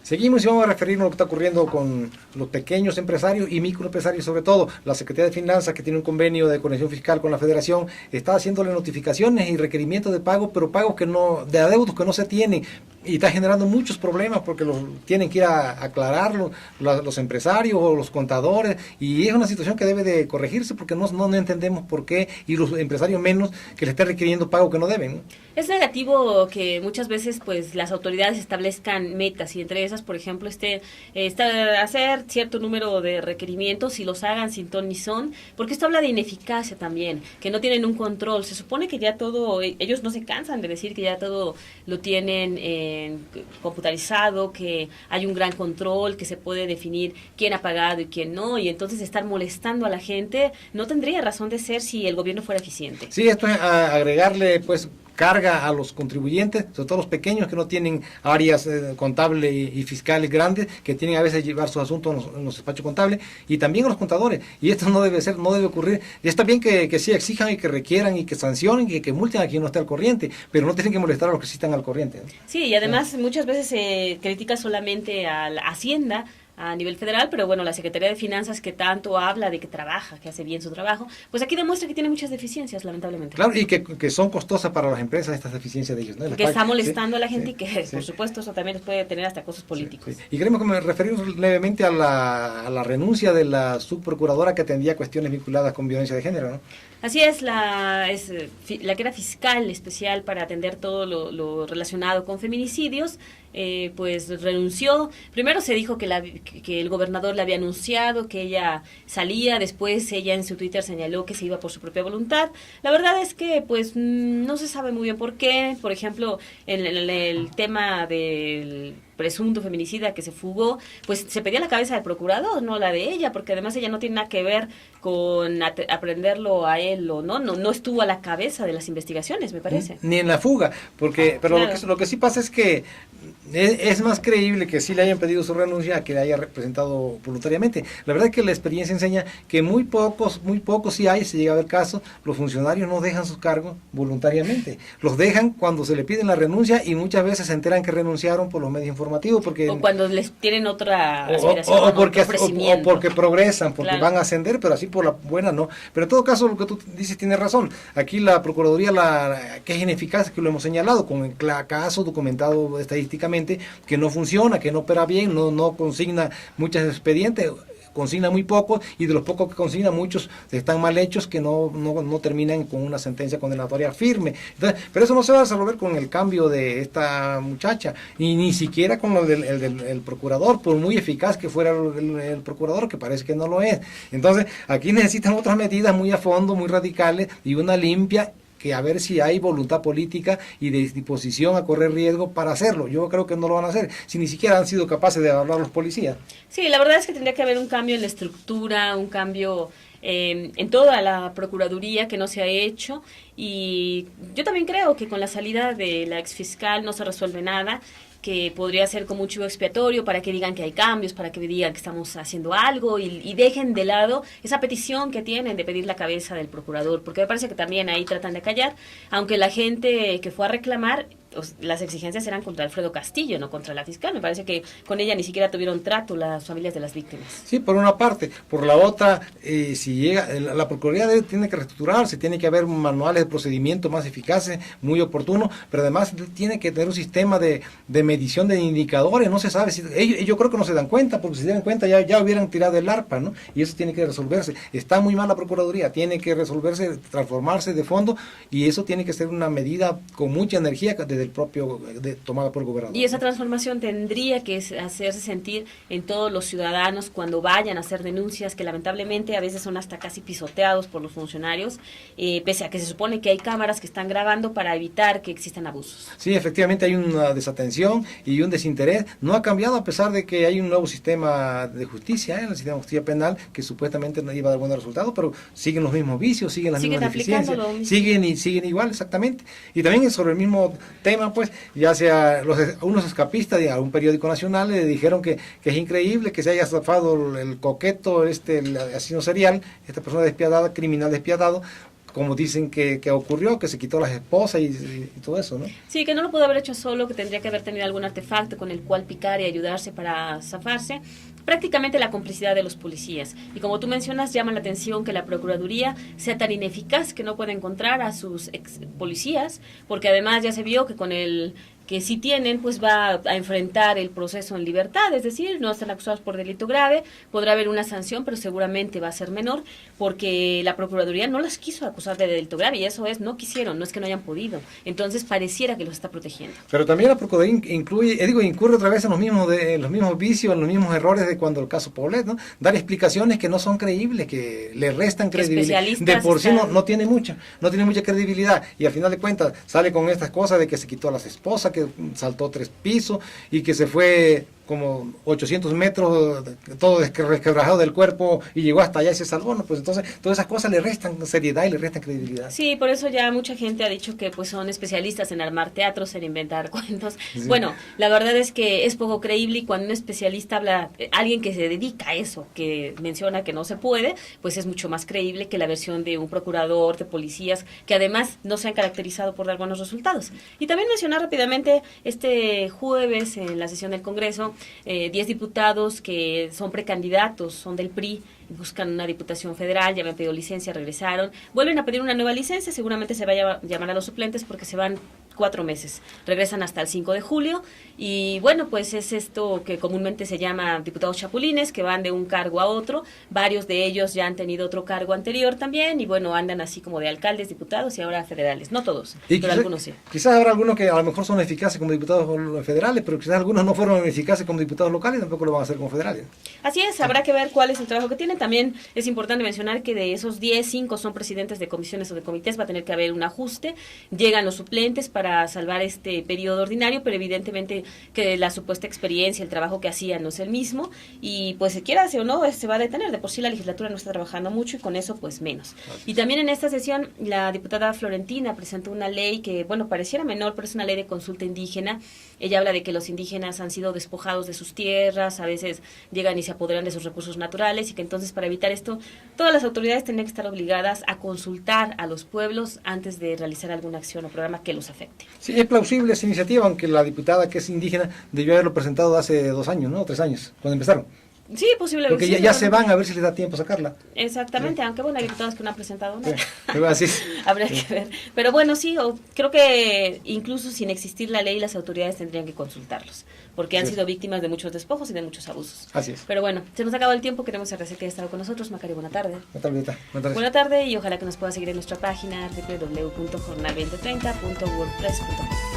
Seguimos y vamos a referirnos a lo que está ocurriendo con los pequeños empresarios y microempresarios, sobre todo. La Secretaría de Finanzas, que tiene un convenio de conexión fiscal con la Federación, está haciéndole notificaciones y requerimientos de pago, pero pagos que no, de adeudos que no se tienen, y está generando muchos problemas porque los tienen que ir a aclararlo los empresarios o los contadores, y es una situación que debe de corregirse porque no entendemos por qué, y los empresarios menos, que le están requiriendo pago que no deben, ¿no? Es negativo que muchas veces pues las autoridades establezcan metas, y entre esas, por ejemplo, hacer cierto número de requerimientos y los hagan sin ton ni son, porque esto habla de ineficacia también, que no tienen un control. Se supone que ya todo, ellos no se cansan de decir que ya todo lo tienen computarizado, que hay un gran control, que se puede definir quién ha pagado y quién no, y entonces estar molestando a la gente no tendría razón de ser si el gobierno fuera eficiente. Sí, esto es agregarle pues carga a los contribuyentes, sobre todo los pequeños que no tienen áreas contables y fiscales grandes, que tienen a veces llevar sus asuntos en los despachos contables, y también a los contadores, y esto no debe ser, no debe ocurrir. Y está bien que sí exijan y que requieran y que sancionen y que multen a quien no esté al corriente, pero no tienen que molestar a los que sí están al corriente, ¿no? Sí, y además muchas veces se critica solamente a la Hacienda a nivel federal, pero bueno, la Secretaría de Finanzas, que tanto habla de que trabaja, que hace bien su trabajo, pues aquí demuestra que tiene muchas deficiencias, lamentablemente. Claro, y que son costosas para las empresas estas deficiencias de ellos, ¿no? Que está molestando a la gente, sí, y que sí, por supuesto eso también les puede tener hasta costos políticos. Sí. Y queremos referirnos levemente a la renuncia de la subprocuradora que atendía cuestiones vinculadas con violencia de género, ¿no? Así es, la que era fiscal especial para atender todo lo relacionado con feminicidios, pues renunció. Primero se dijo que el gobernador le había anunciado que ella salía, después ella en su Twitter señaló que se iba por su propia voluntad. La verdad es que pues no se sabe muy bien por qué. Por ejemplo, en el tema del presunto feminicida que se fugó, pues se pedía la cabeza del procurador, no la de ella, porque además ella no tiene nada que ver con aprenderlo a él, o no estuvo a la cabeza de las investigaciones, me parece. Ni en la fuga, porque pero claro. lo que sí pasa es que es más creíble que sí le hayan pedido su renuncia a que le haya representado voluntariamente. La verdad es que la experiencia enseña que muy pocos sí hay, se llega a ver casos, los funcionarios no dejan sus cargos voluntariamente, los dejan cuando se le piden la renuncia, y muchas veces se enteran que renunciaron por los medios informativos, porque o cuando les tienen otra aspiración, o porque progresan, porque claro, van a ascender, pero así por la buena no. Pero en todo caso, lo que tú dices tiene razón. Aquí la Procuraduría, que es ineficaz, que lo hemos señalado, con el caso documentado estadísticamente, que no funciona, que no opera bien, no consigna muchos expedientes, consigna muy pocos, y de los pocos que consigna, muchos están mal hechos, que no terminan con una sentencia condenatoria firme. Entonces, pero eso no se va a resolver con el cambio de esta muchacha, ni siquiera con lo del procurador, por muy eficaz que fuera el procurador, que parece que no lo es. Entonces, aquí necesitan otras medidas muy a fondo, muy radicales, y una limpia, que a ver si hay voluntad política y de disposición a correr riesgo para hacerlo. Yo creo que no lo van a hacer, si ni siquiera han sido capaces de hablar los policías. Sí, la verdad es que tendría que haber un cambio en la estructura, un cambio en toda la Procuraduría, que no se ha hecho, y yo también creo que con la salida de la exfiscal no se resuelve nada, que podría ser como un chivo expiatorio para que digan que hay cambios, para que digan que estamos haciendo algo, y dejen de lado esa petición que tienen de pedir la cabeza del procurador, porque me parece que también ahí tratan de callar, aunque la gente que fue a reclamar, las exigencias eran contra Alfredo Castillo, no contra la fiscal. Me parece que con ella ni siquiera tuvieron trato las familias de las víctimas. Sí, por una parte. Por la otra, si llega, la Procuraduría tiene que reestructurarse, tiene que haber manuales de procedimiento más eficaces, muy oportunos, pero además tiene que tener un sistema de medición de indicadores. No se sabe, yo creo que no se dan cuenta, porque si se dan cuenta ya hubieran tirado el arpa, ¿no? Y eso tiene que resolverse. Está muy mal la Procuraduría, tiene que resolverse, transformarse de fondo, y eso tiene que ser una medida con mucha energía del propio, tomada por el gobernador. Y esa transformación tendría que hacerse sentir en todos los ciudadanos cuando vayan a hacer denuncias, que lamentablemente a veces son hasta casi pisoteados por los funcionarios, pese a que se supone que hay cámaras que están grabando para evitar que existan abusos. Sí, efectivamente hay una desatención y un desinterés. No ha cambiado, a pesar de que hay un nuevo sistema de justicia, el sistema de justicia penal, que supuestamente no iba a dar buenos resultados, pero siguen los mismos vicios, siguen las mismas deficiencias, siguen igual, exactamente. Y también sobre el mismo tema, pues, ya sea unos escapistas de algún periódico nacional le dijeron que es increíble que se haya zafado el coqueto, el asesino serial, esta persona despiadada, criminal despiadado, como dicen que ocurrió, que se quitó las esposas y todo eso, ¿no? Sí, que no lo pudo haber hecho solo, que tendría que haber tenido algún artefacto con el cual picar y ayudarse para zafarse. Prácticamente la complicidad de los policías. Y como tú mencionas, llama la atención que la Procuraduría sea tan ineficaz que no puede encontrar a sus ex policías, porque además ya se vio que con el que sí tienen, pues va a enfrentar el proceso en libertad, es decir, no están acusados por delito grave, podrá haber una sanción, pero seguramente va a ser menor, porque la Procuraduría no las quiso acusar de delito grave, y eso es, no quisieron, no es que no hayan podido, entonces pareciera que los está protegiendo. Pero también la Procuraduría incurre otra vez en los mismos vicios, en los mismos errores de cuando el caso Poblet, ¿no? Dar explicaciones que no son creíbles, que le restan credibilidad. De por sí no tiene mucha credibilidad, y al final de cuentas sale con estas cosas de que se quitó a las esposas, que saltó 3 pisos y que se fue como 800 metros, todo resquebrajado del cuerpo y llegó hasta allá y se salvó, ¿no? Pues entonces todas esas cosas le restan seriedad y le restan credibilidad. Sí, por eso ya mucha gente ha dicho que pues son especialistas en armar teatros, en inventar cuentos. Sí. Bueno, la verdad es que es poco creíble, y cuando un especialista habla, alguien que se dedica a eso, que menciona que no se puede, pues es mucho más creíble que la versión de un procurador, de policías, que además no se han caracterizado por dar buenos resultados. Y también mencionar rápidamente, este jueves en la sesión del Congreso, 10 diputados que son precandidatos, son del PRI, buscan una diputación federal, ya me han pedido licencia, regresaron, vuelven a pedir una nueva licencia, seguramente se va a llamar a los suplentes porque se van 4 meses, regresan hasta el 5 de julio, y bueno, pues es esto que comúnmente se llama diputados chapulines, que van de un cargo a otro, varios de ellos ya han tenido otro cargo anterior también, y bueno, andan así como de alcaldes, diputados y ahora federales, no todos, pero algunos sí. Quizás habrá algunos que a lo mejor son eficaces como diputados federales, pero quizás algunos no fueron eficaces como diputados locales, tampoco lo van a hacer como federales. Así es, habrá que ver cuál es el trabajo que tienen. También es importante mencionar que de esos 10, 5 son presidentes de comisiones o de comités, va a tener que haber un ajuste, llegan los suplentes para salvar este periodo ordinario, pero evidentemente que la supuesta experiencia, el trabajo que hacían no es el mismo, y pues se quiera o no, se va a detener. De por sí la legislatura no está trabajando mucho, y con eso pues menos. Y también en esta sesión la diputada Florentina presentó una ley que, bueno, pareciera menor, pero es una ley de consulta indígena. Ella habla de que los indígenas han sido despojados de sus tierras, a veces llegan y se apoderan de sus recursos naturales, y que entonces para evitar esto, todas las autoridades tienen que estar obligadas a consultar a los pueblos antes de realizar alguna acción o programa que los afecte. Sí, es plausible esa iniciativa, aunque la diputada que es indígena debió haberlo presentado hace 2 años, ¿no? 3 años, cuando empezaron. Sí, posiblemente. Porque sí, ya se van a ver si les da tiempo a sacarla. Exactamente, sí. Aunque bueno, hay diputados que no han presentado nada. Sí, así. Habría que ver. Pero bueno, sí, creo que incluso sin existir la ley, las autoridades tendrían que consultarlos, porque han sido víctimas de muchos despojos y de muchos abusos. Así es. Pero bueno, se nos ha acabado el tiempo, queremos agradecer que haya estado con nosotros. Macario, buena tarde. Buena tarde, y ojalá que nos pueda seguir en nuestra página www.jornal2030.wordpress.com.